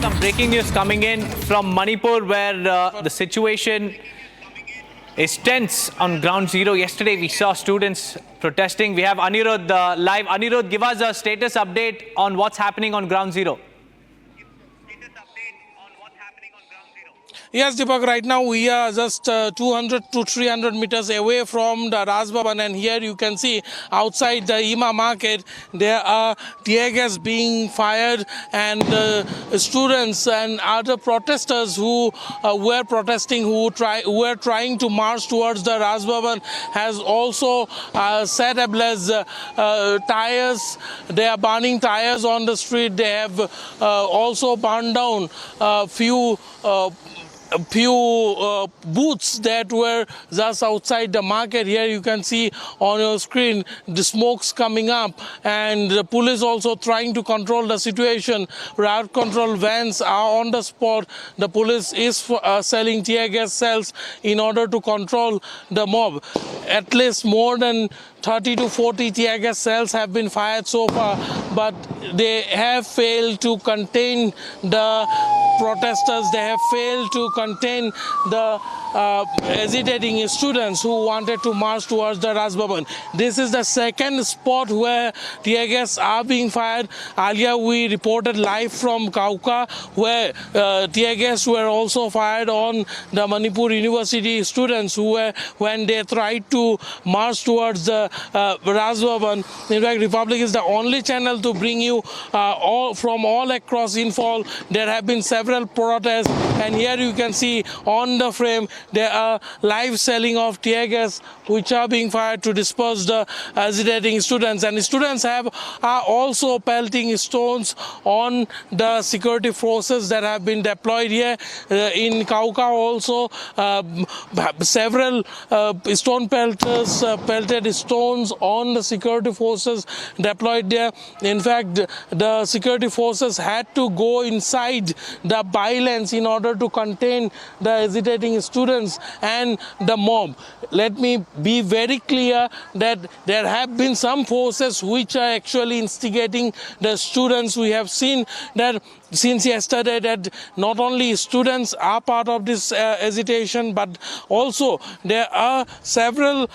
some breaking news coming in from Manipur where the situation is tense on ground zero. Yesterday we saw students protesting. We have Anirudh live. Anirudh, give us a status update on what's happening on ground zero. Yes, Deepak, right now we are just 200 to 300 meters away from the Raj Bhavan, and here you can see outside the Ima market there are tear gas being fired, and students and other protesters who were protesting, who were trying to march towards the Raj Bhavan has also set ablaze tires. They are burning tires on the street. They have also burned down a few booths that were just outside the market. Here you can see on your screen the smokes coming up, and the police also trying to control the situation. Riot control vans are on the spot. The police is selling tear gas cells in order to control the mob. At least more than 30 to 40 tear gas cells have been fired so far, but they have failed to contain the protesters. They have failed to contain the agitating students who wanted to march towards the Raj Bhavan. This is the second spot where tear gas are being fired. Earlier we reported live from Kauka where tear gas were also fired on the Manipur University students who were, when they tried to march towards the Raj Bhavan. In fact, Republic is the only channel to bring you from all across Imphal. There have been several protests, and here you can see on the frame there are live selling of tear gas which are being fired to disperse the agitating students, and students are also pelting stones on the security forces that have been deployed here. In Kauka also several stone pelters pelted stones on the security forces deployed there. In fact, the security forces had to go inside the bylanes in order to contain the agitating students and the mob. Let me be very clear that there have been some forces which are actually instigating the students. We have seen that since yesterday that not only students are part of this agitation, but also there are several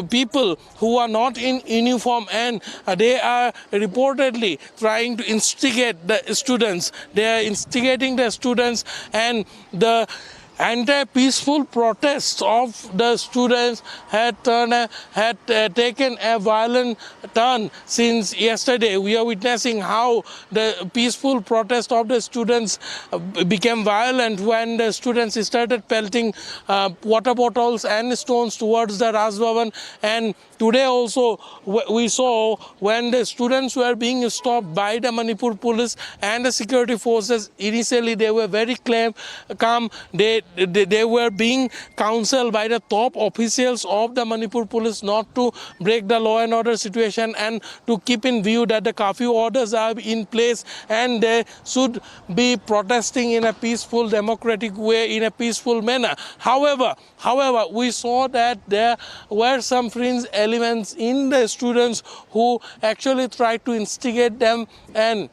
people who are not in uniform, and they are reportedly trying to instigate the students. They are instigating the students, and the anti-peaceful protests of the students had taken a violent turn since yesterday. We are witnessing how the peaceful protest of the students became violent when the students started pelting water bottles and stones towards the Raj Bhavan. And today also we saw when the students were being stopped by the Manipur police and the security forces. Initially they were very calm. They were being counseled by the top officials of the Manipur police not to break the law and order situation and to keep in view that the curfew orders are in place and they should be protesting in a peaceful, democratic way, in a peaceful manner. However, we saw that there were some fringe elements in the students who actually tried to instigate them, and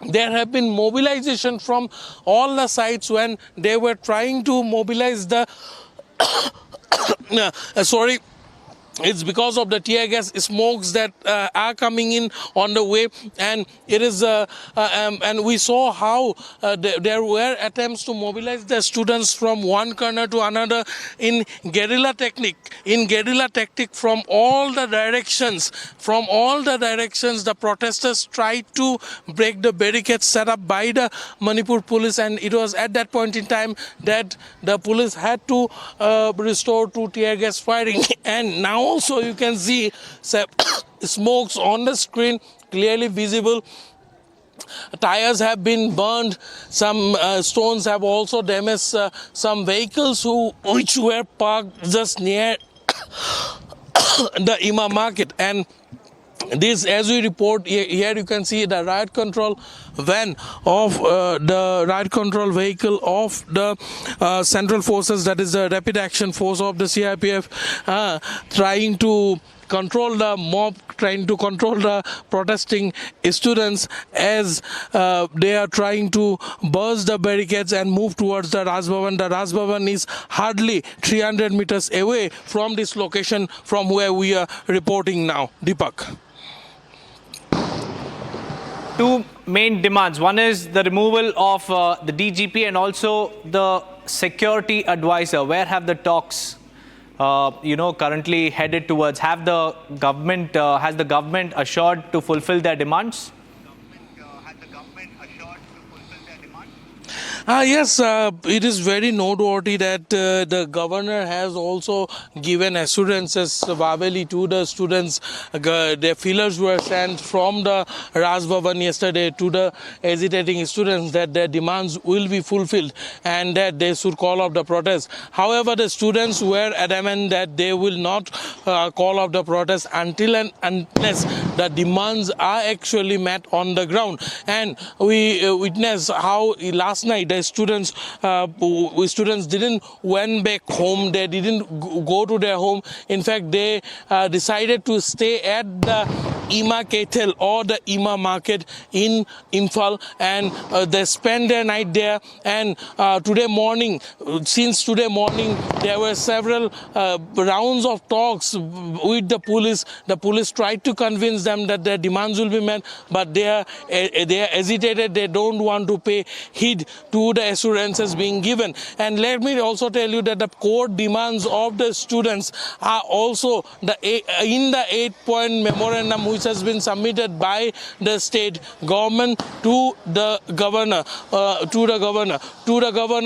there have been mobilization from all the sides when they were trying to mobilize the it's because of the tear gas smokes that are coming in on the way, and it is and we saw how there were attempts to mobilize the students from one corner to another in guerrilla tactic from all the directions. The protesters tried to break the barricades set up by the Manipur police, and it was at that point in time that the police had to restore to tear gas firing. And now also you can see smokes on the screen clearly visible. Tires have been burned. Some stones have also damaged some vehicles which were parked just near the Ima market. And this, as we report here, you can see the riot control van of the riot control vehicle of the Central Forces, that is the Rapid Action Force of the CRPF, trying to control the mob, trying to control the protesting students as they are trying to burst the barricades and move towards the Raj Bhavan. The Raj Bhavan is hardly 300 meters away from this location from where we are reporting now. Deepak. Two main demands. One is the removal of the DGP and also the security advisor. Where have the talks, currently headed towards? Has the government assured to fulfill their demands? Yes, it is very noteworthy that the governor has also given assurances verbally to the students. Their feelers were sent from the Raj Bhavan yesterday to the hesitating students that their demands will be fulfilled and that they should call off the protest. However, the students were adamant that they will not call off the protest until and unless the demands are actually met on the ground. And we witnessed how last night the students didn't went back home. They didn't go to their home. In fact, they decided to stay at the Ima Kethel or the Ima market in Imphal, and they spent their night there. And since today morning, there were several rounds of talks with the police. The police tried to convince them that their demands will be met, but they are hesitated. They don't want to pay heed to the assurances being given. And let me also tell you that the core demands of the students are also in the 8-point memorandum which has been submitted by the state government to the governor.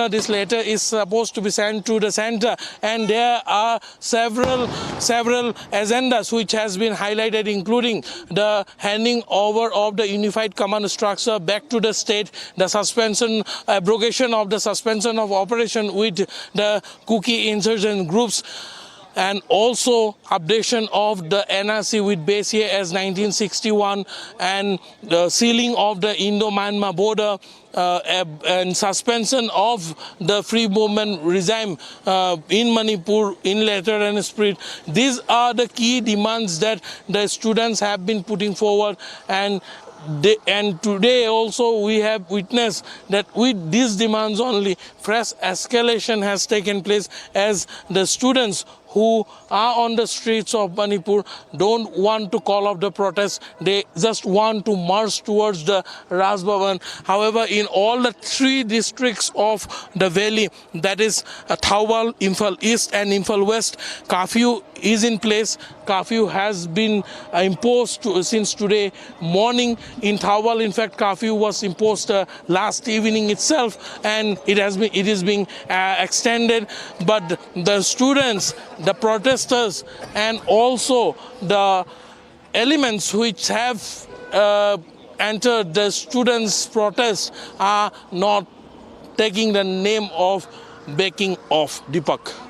This letter is supposed to be sent to the center, and there are several agendas which has been highlighted, including the handing over of the unified command structure back to the state, the abrogation of the suspension of operation with the Kuki insurgent groups, and also updation of the NRC with base year as 1961, and the sealing of the Indo-Myanmar border, and suspension of the free movement regime in Manipur in letter and spirit. These are the key demands that the students have been putting forward, and today also we have witnessed that with these demands only, fresh escalation has taken place as the students who are on the streets of Manipur don't want to call off the protest. They just want to march towards the Raj Bhavan. However, in all the 3 districts of the valley, that is Thaubal, Imphal East and Imphal West, curfew is in place. Curfew has been imposed since today morning. In Thaubal, in fact, curfew was imposed last evening itself, and it is being extended. But the students, the protesters, and also the elements which have entered the students' protest are not taking the name of backing off. Deepak.